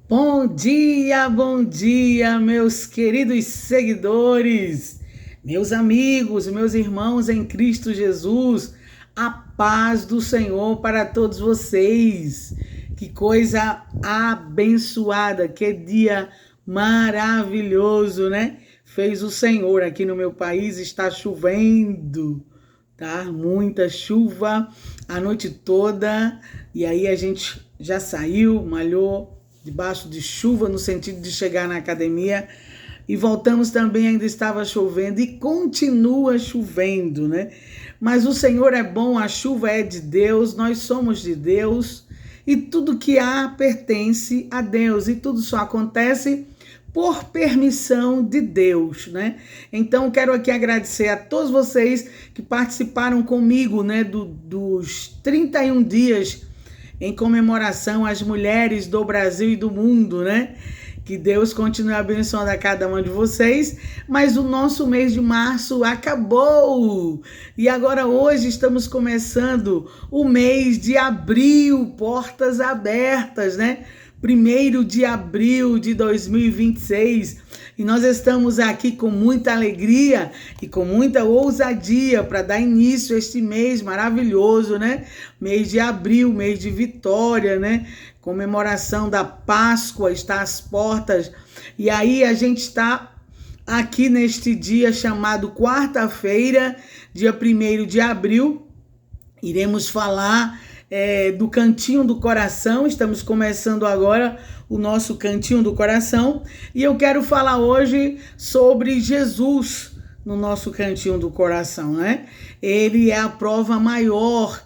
Bom dia, meus queridos seguidores, meus amigos, meus irmãos em Cristo Jesus. A paz do Senhor para todos vocês. Que coisa abençoada, que dia maravilhoso, né? Fez o Senhor. Aqui no meu país está chovendo, tá? Muita chuva a noite toda. E aí a gente já saiu, malhou debaixo de chuva, no sentido de chegar na academia, e voltamos também, ainda estava chovendo, e continua chovendo, né? Mas o Senhor é bom, a chuva é de Deus, nós somos de Deus, e tudo que há pertence a Deus, e tudo só acontece por permissão de Deus, né? Então, quero aqui agradecer a todos vocês que participaram comigo, né, dos 31 dias em comemoração às mulheres do Brasil e do mundo, né? Que Deus continue abençoando a cada uma de vocês. Mas o nosso mês de março acabou. E agora hoje estamos começando o mês de abril, portas abertas, né? 1º de abril de 2026. E nós estamos aqui com muita alegria e com muita ousadia para dar início a este mês maravilhoso, né? Mês de abril, mês de vitória, né? Comemoração da Páscoa está às portas. E aí a gente está aqui neste dia chamado quarta-feira, dia 1º de abril. Iremos falar do Cantinho do Coração. Estamos começando agora o nosso Cantinho do Coração, e eu quero falar hoje sobre Jesus no nosso Cantinho do Coração, né? Ele é a prova maior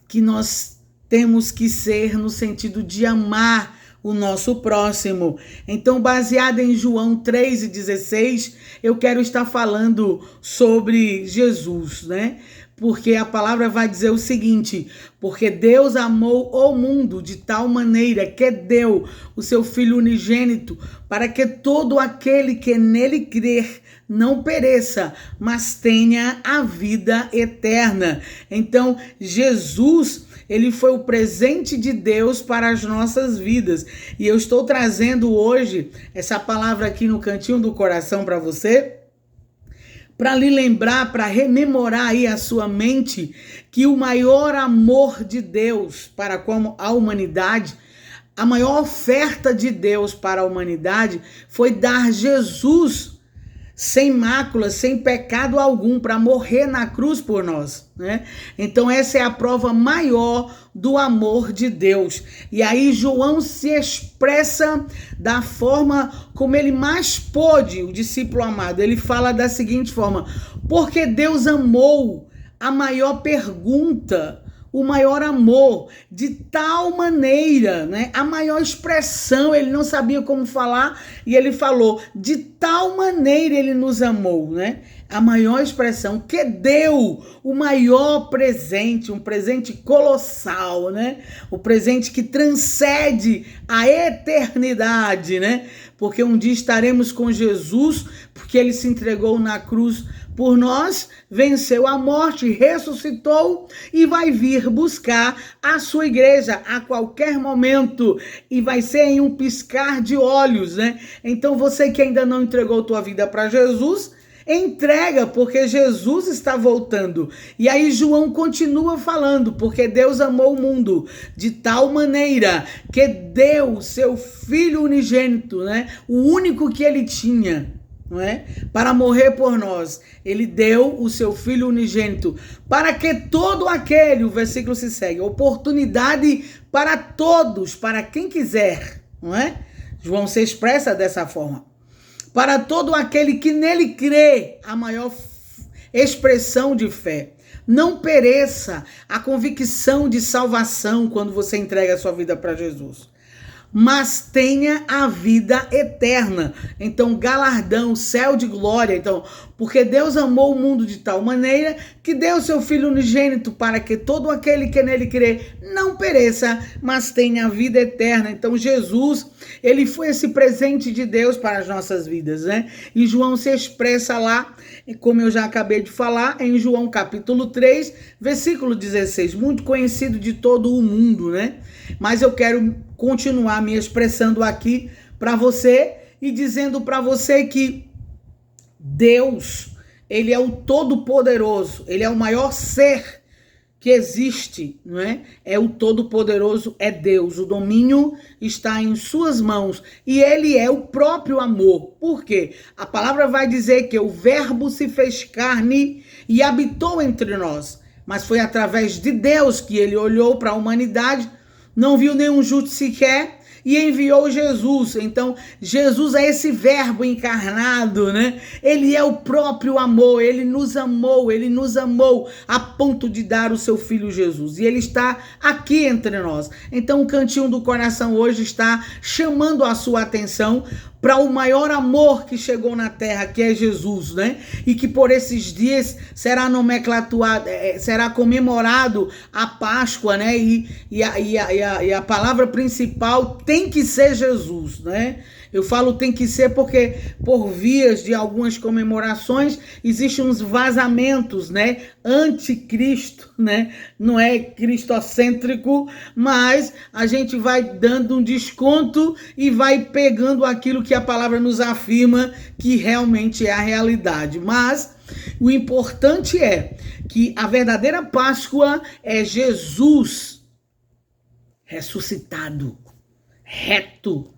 que nós temos que ser no sentido de amar o nosso próximo. Então, baseado em João 3,16, eu quero estar falando sobre Jesus, né? Porque a palavra vai dizer o seguinte: porque Deus amou o mundo de tal maneira que deu o seu Filho unigênito, para que todo aquele que nele crer não pereça, mas tenha a vida eterna. Então, Jesus, ele foi o presente de Deus para as nossas vidas. E eu estou trazendo hoje essa palavra aqui no Cantinho do Coração para você, para lhe lembrar, para rememorar aí a sua mente, que o maior amor de Deus para com a humanidade, a maior oferta de Deus para a humanidade foi dar Jesus sem mácula, sem pecado algum, para morrer na cruz por nós, né? Então essa é a prova maior do amor de Deus. E aí João se expressa da forma como ele mais pôde, o discípulo amado. Ele fala da seguinte forma: porque Deus amou, a maior pergunta, o maior amor, de tal maneira, né? A maior expressão, ele não sabia como falar, e ele falou, de tal maneira ele nos amou, né? A maior expressão, que deu o maior presente, um presente colossal, né? O presente que transcende a eternidade, né? Porque um dia estaremos com Jesus, porque ele se entregou na cruz por nós, venceu a morte, ressuscitou e vai vir buscar a sua igreja a qualquer momento, e vai ser em um piscar de olhos, né? Então você que ainda não entregou tua vida para Jesus, entrega, porque Jesus está voltando. E aí João continua falando, porque Deus amou o mundo de tal maneira que deu seu Filho unigênito, né? O único que ele tinha, não é? Para morrer por nós. Ele deu o seu Filho unigênito para que todo aquele, o versículo se segue, oportunidade para todos, para quem quiser, não é? João se expressa dessa forma. Para todo aquele que nele crê, a maior expressão de fé. Não pereça, a convicção de salvação quando você entrega a sua vida para Jesus, mas tenha a vida eterna. Então, galardão, céu de glória. Então, porque Deus amou o mundo de tal maneira que deu seu Filho unigênito para que todo aquele que nele crê não pereça, mas tenha a vida eterna. Então, Jesus, ele foi esse presente de Deus para as nossas vidas, né? E João se expressa lá, como eu já acabei de falar, em João capítulo 3, versículo 16, muito conhecido de todo o mundo, né? Mas eu quero continuar me expressando aqui para você e dizendo para você que Deus, ele é o Todo-Poderoso, ele é o maior ser que existe, não é? É o Todo-Poderoso, é Deus. O domínio está em suas mãos e ele é o próprio amor. Por quê? A palavra vai dizer que o Verbo se fez carne e habitou entre nós. Mas foi através de Deus que ele olhou para a humanidade, não viu nenhum justo sequer e enviou Jesus. Então, Jesus é esse verbo encarnado, né? Ele é o próprio amor, ele nos amou a ponto de dar o seu filho Jesus. E ele está aqui entre nós. Então, o Cantinho do Coração hoje está chamando a sua atenção para o maior amor que chegou na terra, que é Jesus, né? E que por esses dias será nomenclaturado, será comemorado a Páscoa, né? E a palavra principal tem que ser Jesus, né? Eu falo tem que ser porque por vias de algumas comemorações existem uns vazamentos, né? Anticristo, né? Não é cristocêntrico, mas a gente vai dando um desconto e vai pegando aquilo que a palavra nos afirma que realmente é a realidade. Mas o importante é que a verdadeira Páscoa é Jesus ressuscitado, reto,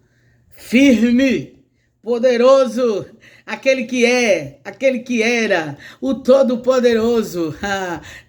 firme, poderoso, aquele que é, aquele que era, o Todo-Poderoso,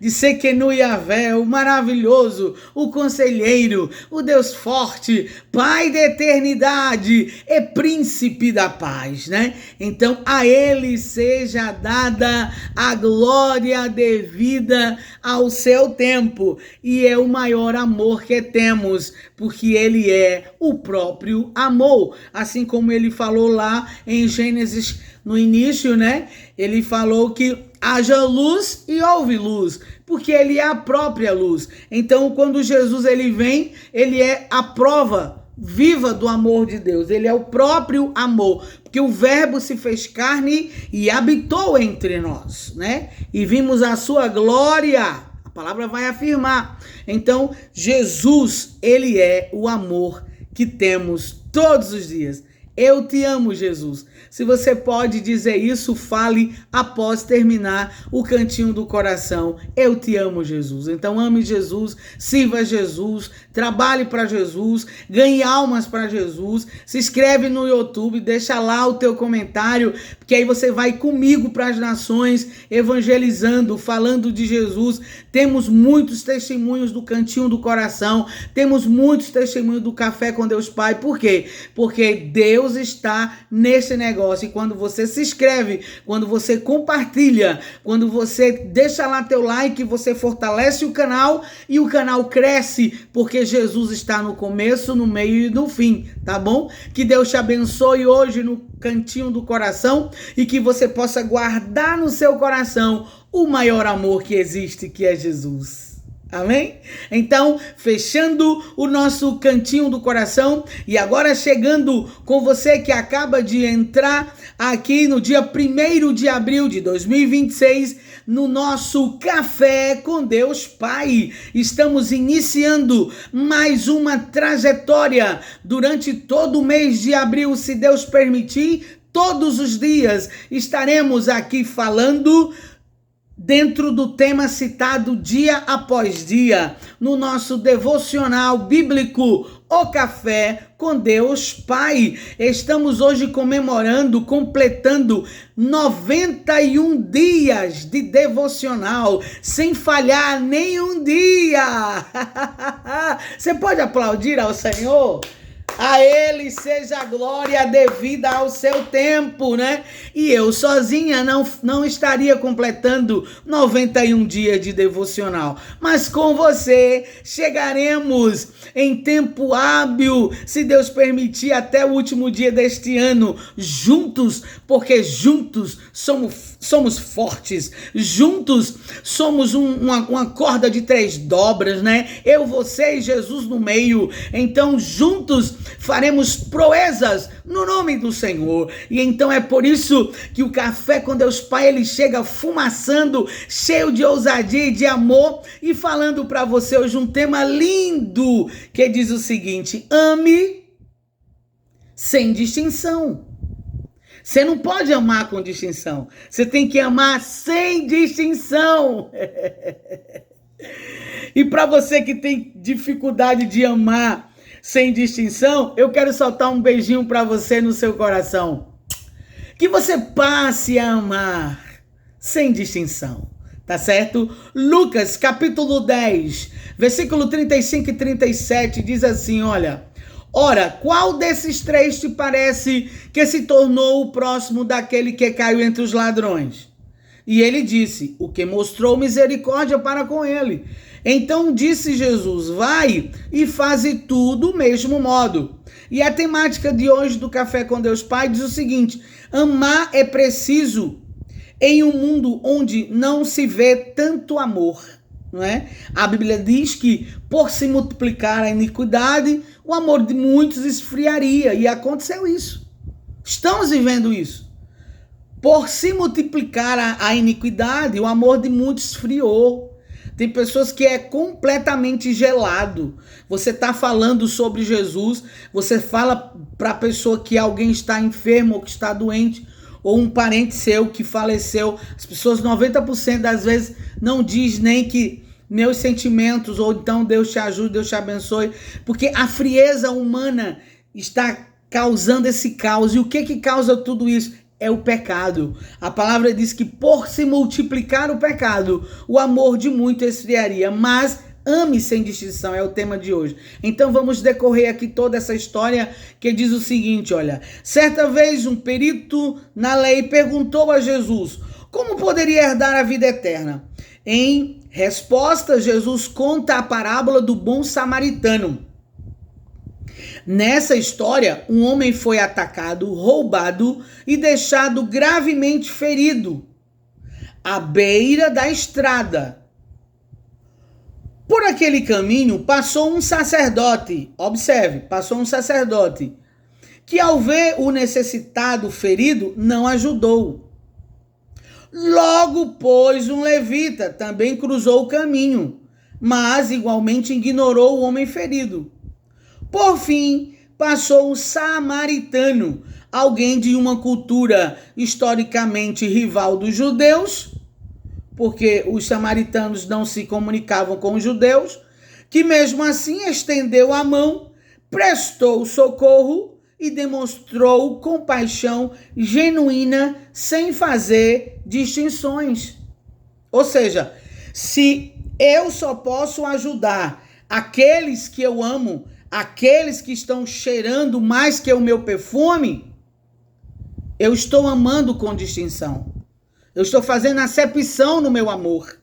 de Sequenu Yavé, o maravilhoso, o conselheiro, o Deus forte, Pai da eternidade e príncipe da paz, né? Então a ele seja dada a glória devida ao seu tempo, e é o maior amor que temos, porque ele é o próprio amor, assim como ele falou lá em Gênesis no início, né? Ele falou que haja luz e houve luz, porque ele é a própria luz. Então, quando Jesus ele vem, ele é a prova viva do amor de Deus. Ele é o próprio amor, porque o Verbo se fez carne e habitou entre nós, né? E vimos a sua glória. A palavra vai afirmar. Então, Jesus, ele é o amor que temos todos os dias. Eu te amo, Jesus. Se você pode dizer isso, fale após terminar o Cantinho do Coração. Eu te amo, Jesus. Então ame Jesus, sirva Jesus, trabalhe para Jesus, ganhe almas para Jesus. Se inscreve no YouTube, deixa lá o teu comentário, porque aí você vai comigo para as nações, evangelizando, falando de Jesus. Temos muitos testemunhos do Cantinho do Coração, temos muitos testemunhos do Café com Deus Pai. Por quê? Porque Deus está nesse negócio, e quando você se inscreve, quando você compartilha, quando você deixa lá teu like, você fortalece o canal e o canal cresce, porque Jesus está no começo, no meio e no fim, tá bom? Que Deus te abençoe hoje no Cantinho do Coração e que você possa guardar no seu coração o maior amor que existe, que é Jesus. Amém? Então, fechando o nosso Cantinho do Coração e agora chegando com você que acaba de entrar aqui no dia 1º de abril de 2026 no nosso Café com Deus Pai. Estamos iniciando mais uma trajetória durante todo o mês de abril, se Deus permitir. Todos os dias estaremos aqui falando dentro do tema citado dia após dia, no nosso devocional bíblico, O Café com Deus Pai. Estamos hoje comemorando, completando 91 dias de devocional, sem falhar nenhum dia. Você pode aplaudir ao Senhor? A ele seja a glória devida ao seu tempo, né? E eu sozinha não estaria completando 91 dias de devocional. Mas com você chegaremos em tempo hábil, se Deus permitir, até o último dia deste ano, juntos, porque juntos somos fortes, juntos somos uma corda de 3 dobras, né? Eu, você e Jesus no meio. Então, juntos faremos proezas no nome do Senhor. E então é por isso que o Café com Deus Pai, ele chega fumaçando, cheio de ousadia e de amor, e falando para você hoje um tema lindo, que diz o seguinte: ame sem distinção. Você não pode amar com distinção. Você tem que amar sem distinção. E para você que tem dificuldade de amar sem distinção, eu quero soltar um beijinho para você no seu coração. Que você passe a amar sem distinção. Tá certo? Lucas, capítulo 10, versículo 35 e 37, diz assim, olha: ora, qual desses três te parece que se tornou o próximo daquele que caiu entre os ladrões? E ele disse: o que mostrou misericórdia para com ele. Então disse Jesus: vai e faze tudo do mesmo modo. E a temática de hoje do Café com Deus Pai diz o seguinte: amar é preciso em um mundo onde não se vê tanto amor. Não é? A Bíblia diz que por se multiplicar a iniquidade, o amor de muitos esfriaria, e aconteceu isso. Estamos vivendo isso. Por se multiplicar a iniquidade, o amor de muitos esfriou. Tem pessoas que é completamente gelado. Você está falando sobre Jesus, você fala para a pessoa que alguém está enfermo ou que está doente, ou um parente seu que faleceu. As pessoas 90% das vezes não diz nem que meus sentimentos, ou então Deus te ajude, Deus te abençoe, porque a frieza humana está causando esse caos. E o que causa tudo isso? É o pecado. A palavra diz que por se multiplicar o pecado, o amor de muito esfriaria, mas ame sem distinção, é o tema de hoje. Então vamos decorrer aqui toda essa história que diz o seguinte, olha: certa vez um perito na lei perguntou a Jesus como poderia herdar a vida eterna. Em resposta, Jesus conta a parábola do bom samaritano. Nessa história, um homem foi atacado, roubado e deixado gravemente ferido à beira da estrada. Por aquele caminho passou um sacerdote, observe, passou um sacerdote, que ao ver o necessitado ferido, não ajudou. Logo, pois, um levita também cruzou o caminho, mas igualmente ignorou o homem ferido. Por fim, passou um samaritano, alguém de uma cultura historicamente rival dos judeus, porque os samaritanos não se comunicavam com os judeus, que mesmo assim estendeu a mão, prestou socorro e demonstrou compaixão genuína sem fazer distinções. Ou seja, se eu só posso ajudar aqueles que eu amo, aqueles que estão cheirando mais que o meu perfume, eu estou amando com distinção. Eu estou fazendo acepção no meu amor.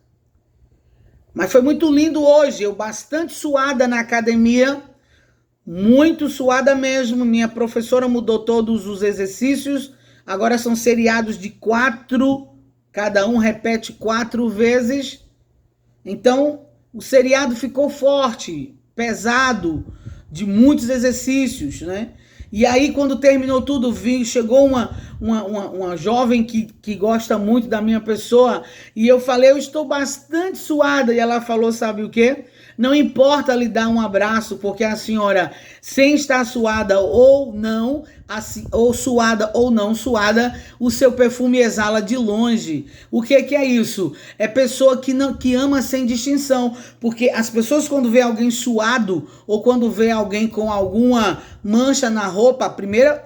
Mas foi muito lindo hoje, eu bastante suada na academia, muito suada mesmo. Minha professora mudou todos os exercícios, agora são seriados de 4, cada um repete 4 vezes. Então, o seriado ficou forte, pesado, de muitos exercícios, né? E aí, quando terminou tudo, chegou uma jovem que gosta muito da minha pessoa, e eu falei: eu estou bastante suada. E ela falou: sabe o quê? Não importa lhe dar um abraço, porque a senhora, sem estar suada ou não, ou suada ou não suada, o seu perfume exala de longe. O que é isso? É pessoa que ama sem distinção, porque as pessoas, quando vê alguém suado ou quando vê alguém com alguma mancha na roupa, a primeira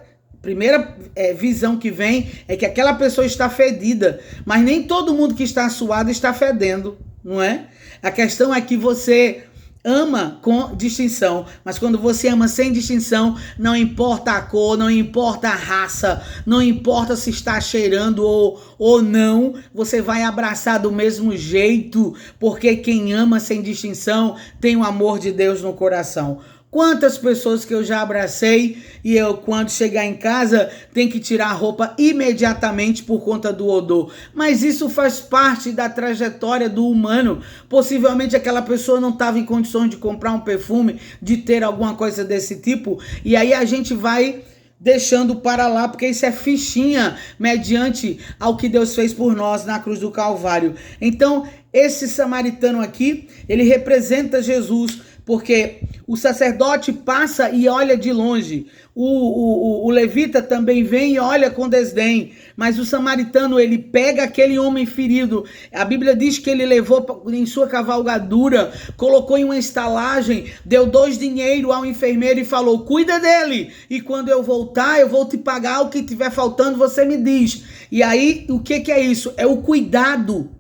visão que vem é que aquela pessoa está fedida, mas nem todo mundo que está suado está fedendo, não é? A questão é que você ama com distinção, mas quando você ama sem distinção, não importa a cor, não importa a raça, não importa se está cheirando ou não, você vai abraçar do mesmo jeito, porque quem ama sem distinção tem o amor de Deus no coração. Quantas pessoas que eu já abracei e eu, quando chegar em casa, tenho que tirar a roupa imediatamente por conta do odor. Mas isso faz parte da trajetória do humano. Possivelmente aquela pessoa não estava em condições de comprar um perfume, de ter alguma coisa desse tipo. E aí a gente vai deixando para lá, porque isso é fichinha mediante ao que Deus fez por nós na cruz do Calvário. Então, esse samaritano aqui, ele representa Jesus, porque o sacerdote passa e olha de longe. O levita também vem e olha com desdém. Mas o samaritano, ele pega aquele homem ferido. A Bíblia diz que ele levou em sua cavalgadura, colocou em uma estalagem, deu 2 dinheiros ao enfermeiro e falou, cuida dele. E quando eu voltar, eu vou te pagar o que tiver faltando, você me diz. E aí, o que é isso? É o cuidado.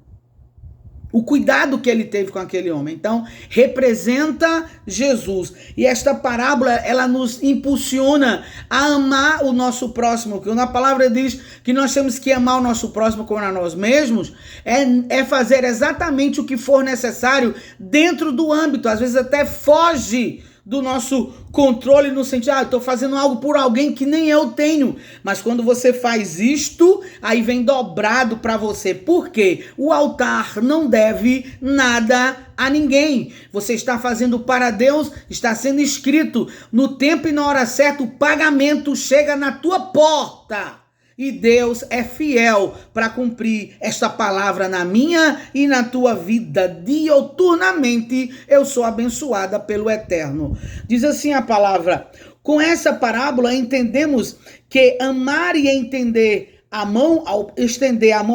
O cuidado que ele teve com aquele homem. Então, representa Jesus. E esta parábola, ela nos impulsiona a amar o nosso próximo. Que na palavra diz que nós temos que amar o nosso próximo como a nós mesmos. É fazer exatamente o que for necessário dentro do âmbito. Às vezes até foge do nosso controle no sentido, eu estou fazendo algo por alguém que nem eu tenho. Mas quando você faz isto, aí vem dobrado para você. Por quê? O altar não deve nada a ninguém. Você está fazendo para Deus, está sendo escrito no tempo e na hora certa, o pagamento chega na tua porta. E Deus é fiel para cumprir esta palavra na minha e na tua vida. Dioturnamente eu sou abençoada pelo Eterno. Diz assim a palavra. Com essa parábola entendemos que amar e estender a mão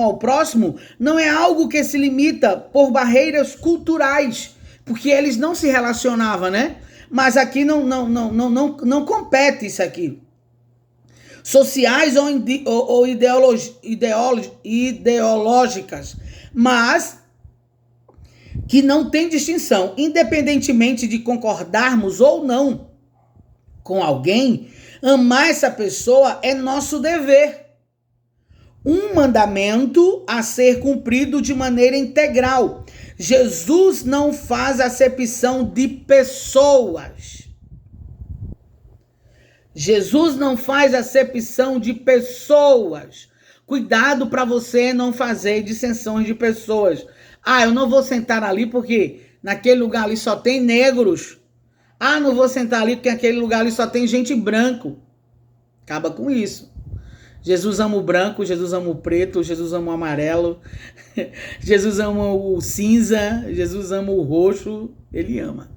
ao próximo não é algo que se limita por barreiras culturais, porque eles não se relacionavam, né? Mas aqui não compete isso aqui. Sociais ou ideológicas, mas que não tem distinção. Independentemente de concordarmos ou não com alguém, amar essa pessoa é nosso dever. Um mandamento a ser cumprido de maneira integral. Jesus não faz acepção de pessoas. Jesus não faz acepção de pessoas. Cuidado para você não fazer dissensões de pessoas. Eu não vou sentar ali porque naquele lugar ali só tem negros. Não vou sentar ali porque naquele lugar ali só tem gente branco. Acaba com isso. Jesus ama o branco, Jesus ama o preto, Jesus ama o amarelo, Jesus ama o cinza, Jesus ama o roxo, ele ama.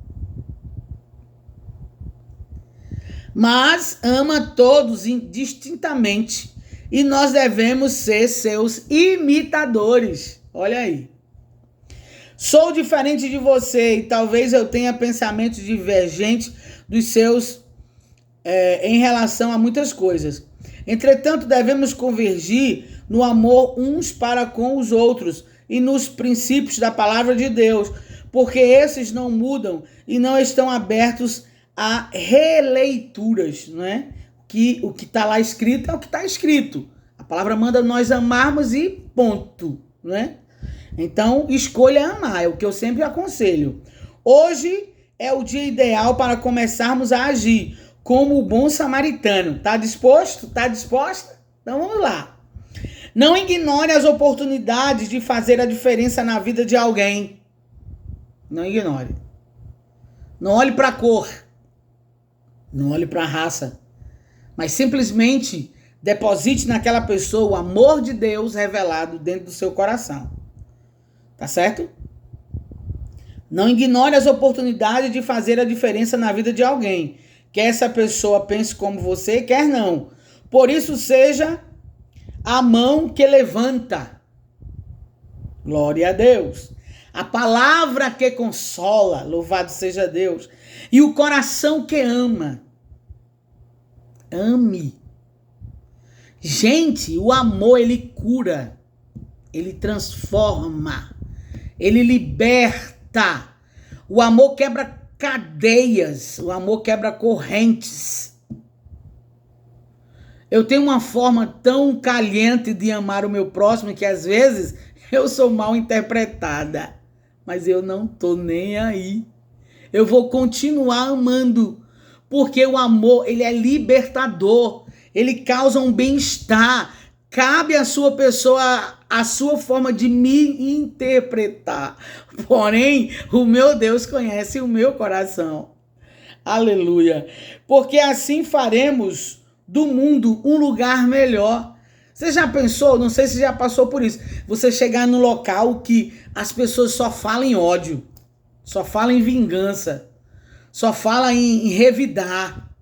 Mas ama todos indistintamente e nós devemos ser seus imitadores. Olha aí. Sou diferente de você e talvez eu tenha pensamentos divergentes dos seus em relação a muitas coisas. Entretanto, devemos convergir no amor uns para com os outros e nos princípios da palavra de Deus, porque esses não mudam e não estão abertos a releituras, não é? Que o que está lá escrito é o que está escrito. A palavra manda nós amarmos e ponto, não é? Então, escolha amar, é o que eu sempre aconselho. Hoje é o dia ideal para começarmos a agir como o bom samaritano. Tá disposto? Tá disposta? Então vamos lá. Não ignore as oportunidades de fazer a diferença na vida de alguém. Não ignore. Não olhe para a cor. Não olhe para a raça, mas simplesmente deposite naquela pessoa o amor de Deus revelado dentro do seu coração. Tá certo? Não ignore as oportunidades de fazer a diferença na vida de alguém. Quer essa pessoa pense como você, quer não. Por isso seja a mão que levanta. Glória a Deus. A palavra que consola, louvado seja Deus. E o coração que ama. Ame. Gente, o amor, ele cura. Ele transforma. Ele liberta. O amor quebra cadeias. O amor quebra correntes. Eu tenho uma forma tão caliente de amar o meu próximo que às vezes eu sou mal interpretada. Mas eu não tô nem aí. Eu vou continuar amando, porque o amor, ele é libertador, ele causa um bem-estar. Cabe à sua pessoa, a sua forma de me interpretar. Porém, o meu Deus conhece o meu coração. Aleluia. Porque assim faremos do mundo um lugar melhor. Você já pensou? Não sei se já passou por isso. Você chegar num local que as pessoas só falam em ódio, só falam em vingança, só falam em revidar.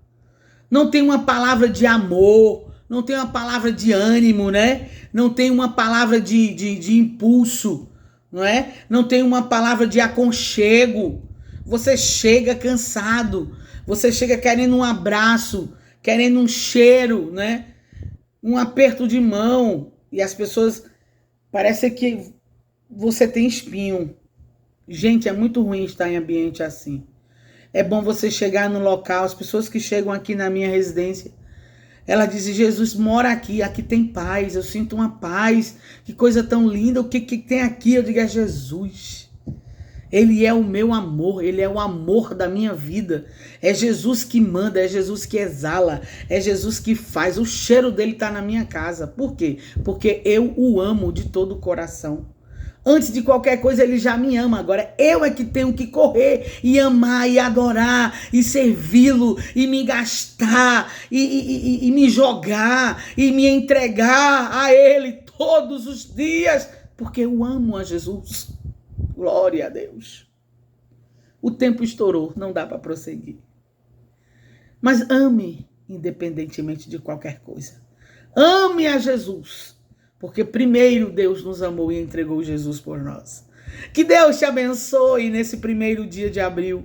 Não tem uma palavra de amor, não tem uma palavra de ânimo, né? Não tem uma palavra de impulso, não é? Não tem uma palavra de aconchego. Você chega cansado, você chega querendo um abraço, querendo um cheiro, né? Um aperto de mão. E as pessoas, parece que você tem espinho. Gente, é muito ruim estar em ambiente assim. É bom você chegar no local, as pessoas que chegam aqui na minha residência, ela diz: Jesus mora aqui, aqui tem paz, eu sinto uma paz, que coisa tão linda, o que tem aqui? Eu digo: é Jesus. Ele é o meu amor, ele é o amor da minha vida. É Jesus que manda, é Jesus que exala, é Jesus que faz. O cheiro dele está na minha casa. Por quê? Porque eu o amo de todo o coração. Antes de qualquer coisa, ele já me ama. Agora, eu é que tenho que correr e amar e adorar e servi-lo e me gastar e me jogar e me entregar a ele todos os dias, porque eu amo a Jesus. Glória a Deus. O tempo estourou, não dá para prosseguir. Mas ame, independentemente de qualquer coisa. Ame a Jesus, porque primeiro Deus nos amou e entregou Jesus por nós. Que Deus te abençoe nesse primeiro dia de abril.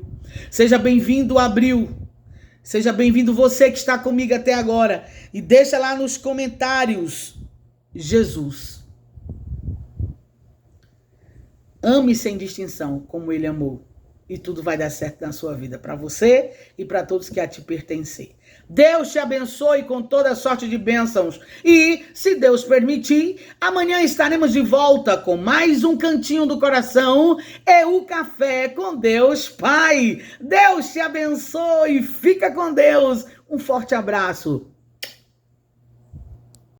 Seja bem-vindo, abril. Seja bem-vindo você que está comigo até agora. E deixa lá nos comentários: Jesus. Ame sem distinção, como ele amou. E tudo vai dar certo na sua vida, para você e para todos que a ti pertencem. Deus te abençoe com toda sorte de bênçãos. E, se Deus permitir, amanhã estaremos de volta com mais um Cantinho do Coração e o Café com Deus Pai. Deus te abençoe, fica com Deus. Um forte abraço.